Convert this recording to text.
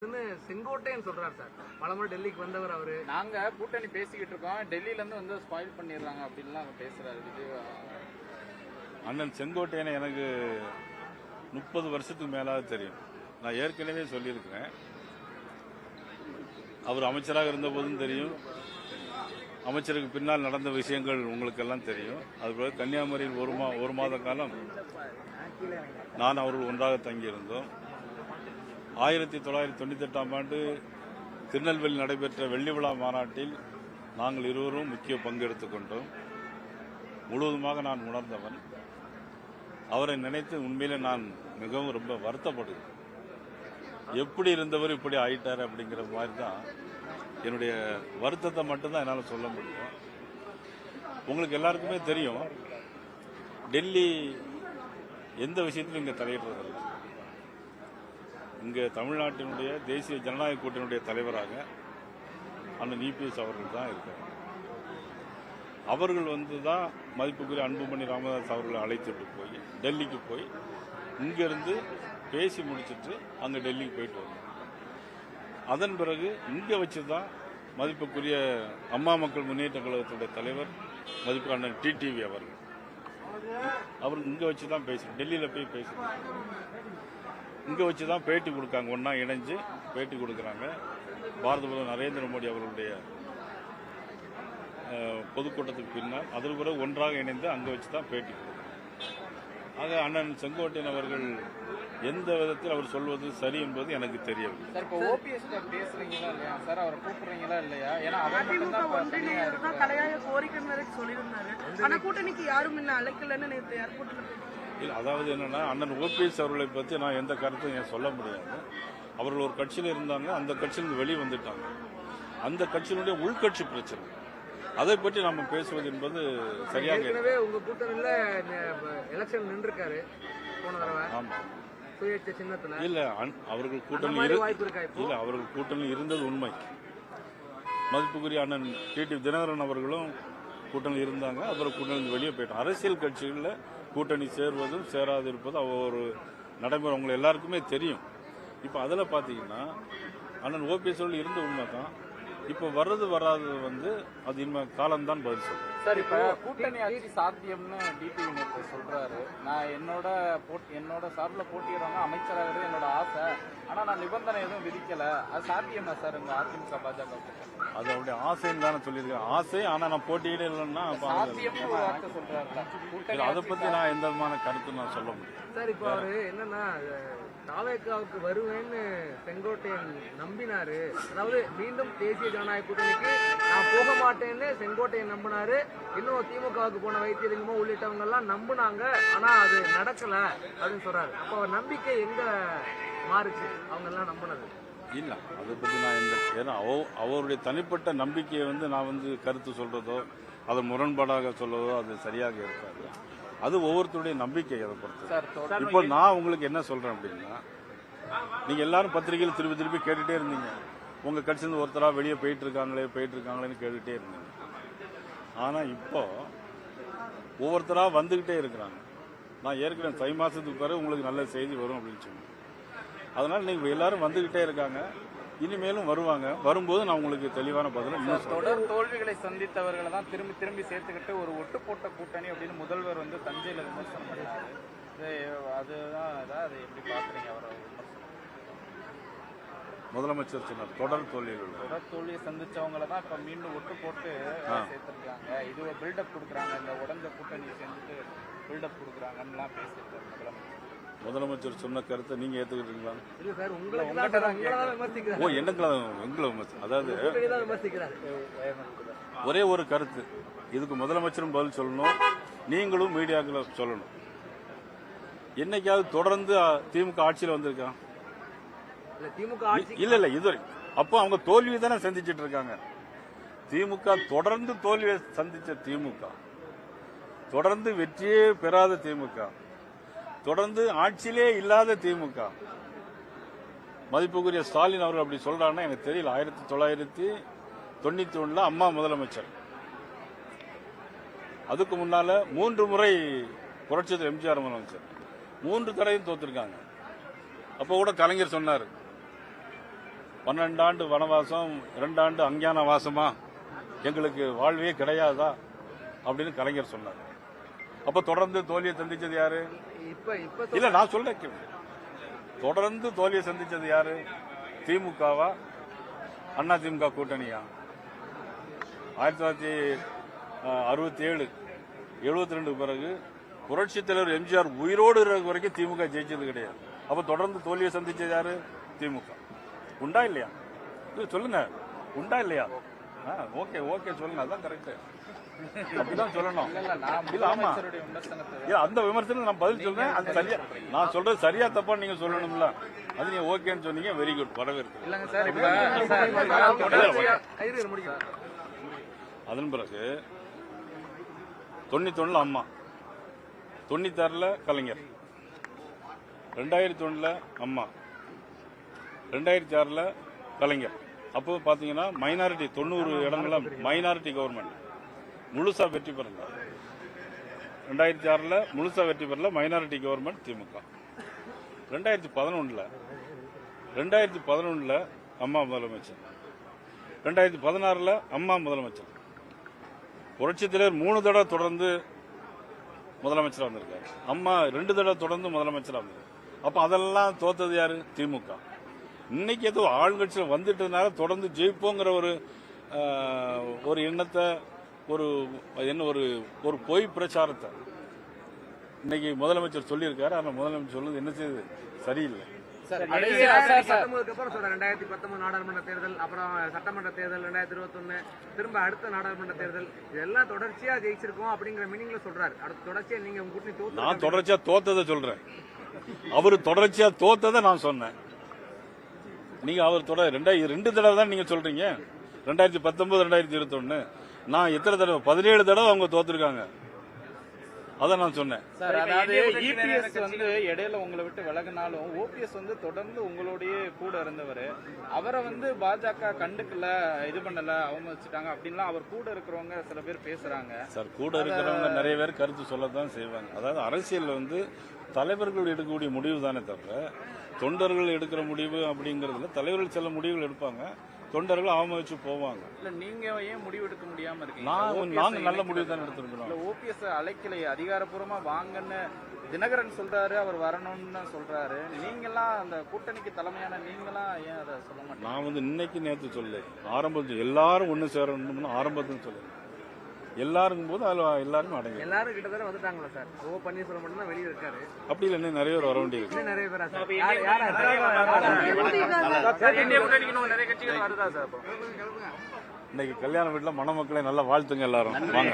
செங்கோட்டையன் சொல்றாரு சார். பலமுறை டெல்லிக்கு வந்தவர் அவரு. நாங்க கூட்டணி பேசிக்கிட்டு இருக்கோம், டெல்லியில இருந்து வந்து ஸ்பாயில் பண்ணிடுறாங்க அப்படின்லாம் பேசுறாரு விஜய். அண்ணன் செங்கோட்டையனை எனக்கு 30 வருஷத்துக்கு மேலாக தெரியும். நான் ஏற்கனவே சொல்லியிருக்கிறேன். அவர் அமைச்சராக இருந்த போதும் தெரியும், அமைச்சருக்கு பின்னால் நடந்த விஷயங்கள் உங்களுக்கெல்லாம் தெரியும். அதுபோல கன்னியாகுமரியில் ஒரு மாத காலம் நான் அவர்கள் ஒன்றாக தங்கியிருந்தோம். 1998ஆம் ஆண்டு திருநெல்வேலி நடைபெற்ற வெள்ளி விழா மாநாட்டில் நாங்கள் இருவரும் முக்கிய பங்கெடுத்துக் கொண்டோம். முழுவதுமாக நான் உணர்ந்தவன். அவரை நினைத்து உண்மையிலே நான் மிகவும் ரொம்ப வருத்தப்படுகிறேன். எப்படி இருந்தவர் இப்படி ஆயிட்டார் அப்படிங்கிற மாதிரி தான் என்னுடைய வருத்தத்தை மட்டும்தான் என்னால் சொல்ல முடியும். உங்களுக்கு எல்லாருக்குமே தெரியும், டெல்லி எந்த விஷயத்திலும் இங்கே தலையிடுறதில்லை. இங்கே தமிழ்நாட்டினுடைய தேசிய ஜனநாயக கூட்டணியுடைய தலைவராக அண்ணன் இபிஎஸ் அவர்கள் தான் இருக்காங்க. அவர்கள் தான் மதிப்புக்குரிய அன்புமணி ராமதாஸ் அவர்களை அழைத்துட்டு போய் டெல்லிக்கு போய் இங்கிருந்து பேசி முடிச்சுட்டு அங்கே டெல்லிக்கு போயிட்டு வந்தோம். அதன் பிறகு இங்கே வச்சு தான் மதிப்புக்குரிய அம்மா மக்கள் முன்னேற்ற கழகத்துடைய தலைவர் மதிப்பு அண்ணன் டிடிவி அவர்கள் இங்கே வச்சு தான் பேசணும். டெல்லியில் போய் பேசணும். இங்கே வச்சு தான் பேட்டி கொடுக்காங்க, ஒன்றா இணைஞ்சு பேட்டி கொடுக்குறாங்க. பாரத பிரதமர் நரேந்திர மோடி அவர்களுடைய பொதுக்கூட்டத்துக்கு பின்னால் அதில் கூட ஒன்றாக இணைந்து அங்கே வச்சு தான் பேட்டி கொடுக்குறாங்க. ஆக அண்ணன் செங்கோட்டையன் அவர்கள் எந்த விதத்தில் அவர் சொல்வது சரி என்பது எனக்கு தெரியவில்லை. சார், இப்போ ஓபிஎஸ் பேசுறீங்களா இல்லையா சார்? அவரை கூப்பிடுறீங்களா இல்லையா? ஏன்னா கூட்டணிக்கு யாரும் அழைக்கலன்னு இல்லை, அதாவது என்னன்னா, அண்ணன் ஓபிஎஸ் அவர்களை பற்றி நான் எந்த கருத்தையும் சொல்ல முடியாது. அவர்கள் ஒரு கட்சியில் இருந்தாங்க, அந்த கட்சியிலிருந்து வெளியே வந்துட்டாங்க. அந்த கட்சியினுடைய உள்கட்சி பிரச்சனை, அதை பற்றி நம்ம பேசுவது என்பது சரியாக. உங்க கூட்டணியில எலெக்ஷன் நின்றுருக்காரு போன தடவை. ஆமா, சுயேட்சை சின்னத்துல. இல்ல, அவர்கள் கூட்டணி இல்ல, அவர்கள் கூட்டணி இருந்தது உண்மை. மதிப்புக்குரிய அண்ணன் டிடிவி தினகரன் அவர்களும் கூட்டணி இருந்தாங்க. அப்புறம் கூட்டணி வெளியே போயிட்டோம். அரசியல் கட்சிகளில் கூட்டணி சேருவதும் சேராது இருப்பதும் ஒரு நடைமுறை உங்களை எல்லாருக்குமே தெரியும். இப்போ அதில் பார்த்தீங்கன்னா அண்ணன் ஓபிஎஸ் இருந்த உண்மை தான். இப்போ வர்றது வராது அது இனிமே காலம்தான் பதில் சொல்றேன். சார், இப்போ கூட்டணி ஆட்சி சாத்தியம்னு டிடிவி நேற்று சொல்றாரு. நான் என்னோட சார்பில் போட்டிடுறவங்க அமைச்சராகிறது என்னோட ஆசை, ஆனா நான் நிபந்தனை எதுவும் விதிக்கல. அது சாத்தியமா சார் இந்த அதிமுக பாஜக? அது அவருடைய ஆசைன்னு தானே சொல்லியிருக்கேன். ஆசை, ஆனா நான் போட்டியிட இல்லைன்னா சொல்றாரு. அதை பத்தி நான் எந்த விதமான கருத்து நான் சொல்ல முடியும். சார், இப்போ அவரு என்னன்னா தாவேக்காவுக்கு வருவேன்னு செங்கோட்டையன் நம்பினாரு. அதாவது மீண்டும் தேசிய ஜனநாயக கூட்டணிக்கு நான் போக மாட்டேன்னு செங்கோட்டையன் நம்பினாரு. இன்னும் திமுகவுக்கு போன வைத்தியலிங்கமோ உள்ளிட்டவங்க எல்லாம் நம்பினாங்க, ஆனா அது நடக்கல அப்படின்னு சொல்றாரு. அப்போ அவர் நம்பிக்கை எங்க மாறுச்சு அவங்க எல்லாம் நம்பினது? இல்ல, அதை பத்தி நான் ஏன்னா அவருடைய தனிப்பட்ட நம்பிக்கையை நான் கருத்து சொல்றதோ அதை முரண்பாடாக சொல்றதோ அது சரியாக இருக்காது. அது ஒவ்வொருத்தருடைய நம்பிக்கை. அதை பொறுத்து இப்போ நான் உங்களுக்கு என்ன சொல்றேன் அப்படின்னா, நீங்க எல்லாரும் பத்திரிகையில் திருப்பி கேட்டுட்டே இருந்தீங்க, உங்க கட்சியிலிருந்து ஒருத்தரா வெளியே போயிட்டு இருக்காங்களேன்னு கேட்டுட்டே இருந்தீங்க. ஆனா இப்போ ஒவ்வொருத்தரா வந்துகிட்டே இருக்கிறாங்க. நான் ஏற்கனவே தை மாசத்துக்கு பிறகு உங்களுக்கு நல்ல செய்தி வரும் அப்படின்னு சொன்னேன். அதனால நீங்க எல்லாரும் வந்துகிட்டே இருக்காங்க, இனிமேலும் வருவாங்க. வரும்போது நான் உங்களுக்கு தெளிவான பதில். தொடர் தோல்விகளை சந்தித்தவர்களை தான் திரும்பி சேர்த்துக்கிட்டு ஒரு ஒட்டு போட்ட கூட்டணி அப்படின்னு முதல்வர் தஞ்சையில் விமர்சனம் பண்ணாரு. அதுதான் அதை எப்படி பாக்குறீங்க? அவரை முதலமைச்சர் சொன்னார் தொடர் தோல்வியை சந்திச்சவங்களை தான் இப்ப மீண்டும் ஒட்டு போட்டு சேர்த்திருக்காங்க. இது ஒரு பில்டப் கொடுக்குறாங்க, இந்த உடஞ்ச கூட்டணியை சேர்ந்துட்டு பில்டப் கொடுக்குறாங்கன்னு பேசியிருக்காரு முதலமைச்சர் சொன்ன கருத்தை நீங்க ஏத்துக்கிட்டீங்களா? அதாவது ஒரே ஒரு கருத்து, இதுக்கு முதலமைச்சரும் பதில் சொல்லணும், நீங்களும் மீடியாக்களை சொல்லணும். என்னைக்காவது தொடர்ந்து திமுக ஆட்சியில் வந்திருக்கான்? இல்ல இது அப்போ அவங்க தோல்வி தானே சந்திச்சிட்டு இருக்காங்க. திமுக தொடர்ந்து தோல்வியை சந்திச்ச திமுக, தொடர்ந்து வெற்றியே பெறாத திமுக, தொடர்ந்து ஆட்சியிலே இல்லாத திமுக. மதிப்புக்குரிய ஸ்டாலின் அவர்கள் அப்படி சொல்றாருன்னா எனக்கு தெரியல. 1991 அம்மா முதலமைச்சர், அதுக்கு முன்னால 3 முறை புரட்சியாளர் எம்ஜிஆர் முதலமைச்சர், 3 தடவையும் தோத்திருக்காங்க. அப்ப கூட கலைஞர் சொன்னார், 12 ஆண்டு வனவாசம் 2 ஆண்டு அஞ்ஞான வாசமா, எங்களுக்கு வாழ்வே கிடையாதா அப்படின்னு கலைஞர் சொன்னார். அப்ப தொடர்ந்து தோல்வியை சந்திச்சது யாரு? இல்ல நான் சொல்றேன், தொடர்ந்து தோல்வியை சந்திச்சது யாரு? திமுகவா அண்ணா திமுக கூட்டணியா? 1967 72 பிறகு புரட்சித் தலைவர் எம்ஜிஆர் உயிரோடு இருக்கிற வரைக்கும் திமுக ஜெயிச்சது கிடையாது. அப்ப தொடர்ந்து தோல்வியை சந்திச்சது யாரு? திமுக. உண்டா இல்லையா? சொல்லுங்க, உண்டா இல்லையா? ஓகே ஓகே சொல்லுங்க, அதான் கரெக்ட். அப்படிதான் சொல்லணும். இல்ல ஆமா, அந்த விமர்சனம் நான் பதில் சொல்றேன். அது சரியா, நான் சொல்றது சரியா தப்பா நீங்க சொல்லணும்ல. அது நீங்க ஓகேன்னு சொன்னீங்க, வெரி குட், வரவேற்கு. அதன் பிறகு 91 அம்மா, 96 கலைஞர், 2001 அம்மா, 2006 கலைஞர். அப்போ பாத்தீங்கன்னா மைனாரிட்டி 90 இடங்கள மைனாரிட்டி கவர்மெண்ட் முழுசா வெற்றி பெறல. 2006 முழுசா வெற்றி பெறல மைனாரிட்டி கவர்மெண்ட் திமுக. 2011 அம்மா முதலமைச்சர், 2016 அம்மா முதலமைச்சர். புரட்சித் தலைவர் 3 தடவை தொடர்ந்து முதலமைச்சராக வந்திருக்காரு. அம்மா 2 தடவை தொடர்ந்து முதலமைச்சராக வந்திருக்காரு. அப்ப அதெல்லாம் தோத்தது யாரு? திமுக. இன்னைக்கு ஏதோ ஆளுங்கட்சியில் வந்துட்டதுனால தொடர்ந்து ஜெயிப்போங்கிற ஒரு எண்ணத்தை, ஒரு பொய் பிரச்சாரத்தை இன்னைக்கு முதலமைச்சர் சொல்லியிருக்காரு. ஆனா முதலமைச்சர் சொல்லுறது என்ன செய்யுது? சரியில்லை. 2019 நாடாளுமன்ற தேர்தல், அப்புறம் சட்டமன்ற தேர்தல் 2021, திரும்ப அடுத்த நாடாளுமன்ற தேர்தல், இதெல்லாம் தொடர்ச்சியா ஜெயிச்சிருக்கோம் அப்படிங்கிற மீனிங்ல சொல்றாரு. அடுத்த தொடர்ச்சியா நீங்க உங்க கூட்டணி தோத்து, நான் தொடர்ச்சியா தோத்ததை சொல்றேன், அவரு தொடர்ச்சியா தோத்ததை நான் சொன்னேன். நீங்க அவர் 2 தடவை தான் நீங்க சொல்றீங்க. 2019 2021, நான் எத்தனை தடவை? 17 தடவை அவங்க தோத்துருக்காங்க. அதான் நான் சொன்னேன். சார், அதாவது இபிஎஸ் வந்து இடையில உங்களை விட்டு விலகினாலும் ஓபிஎஸ் வந்து தொடர்ந்து உங்களுடைய கூட இருந்தவர். அவரை வந்து பாஜக கண்டுக்கல, இது பண்ணல, அவமதிச்சுட்டாங்க அப்படின்லாம் அவர் கூட இருக்கிறவங்க சில பேர் பேசுறாங்க. சார், கூட இருக்கிறவங்க நிறைய பேர் கருத்து சொல்லத்தான் செய்வாங்க. அதாவது அரசியல் வந்து தலைவர்கள் எடுக்கக்கூடிய முடிவு தானே தவிர தொண்டர்கள் எடுக்கிற முடிவு அப்படிங்கறதுல தலைவர்கள் சில முடிவுகள் எடுப்பாங்க, தொண்டர்கள் அவமதிச்சு போவாங்க. இல்ல, நீங்க ஏன் முடிவு எடுக்க முடியாம இருக்கீங்க? நாங்க நல்ல முடிவு தான் எடுத்திருக்கிறோம். ஓபிஎஸ் அழைக்கலையே, அதிகாரப்பூர்வமா வாங்கன்னு தினகரன் சொல்றாரு, அவர் வரணும்னு சொல்றாரு. நீங்கெல்லாம் அந்த கூட்டணிக்கு தலைமையான நீங்களாம் ஏன் அதை சொல்ல மாட்டீங்க? நான் வந்து இன்னைக்கு நேற்று சொல்ல ஆரம்பத்தில் எல்லாரும் ஒண்ணு சேரணும்னு ஆரம்பத்தில் சொல்ல எல்லாருக்கும் போது அதுல எல்லாரும் அடங்கி எல்லாரும் கிட்டத்தட்ட வந்துட்டாங்களா சார்? பன்னீர்செல்வம் மட்டும் தான் வெளியே இருக்காரு. அப்படி இல்லை, இன்னும் நிறைய பேர் வர வேண்டியது. நிறைய பேரா சார்? இன்னைக்கு கல்யாண வீட்டுல மணமக்களை நல்லா வாழ்த்துங்க எல்லாரும் வாங்க.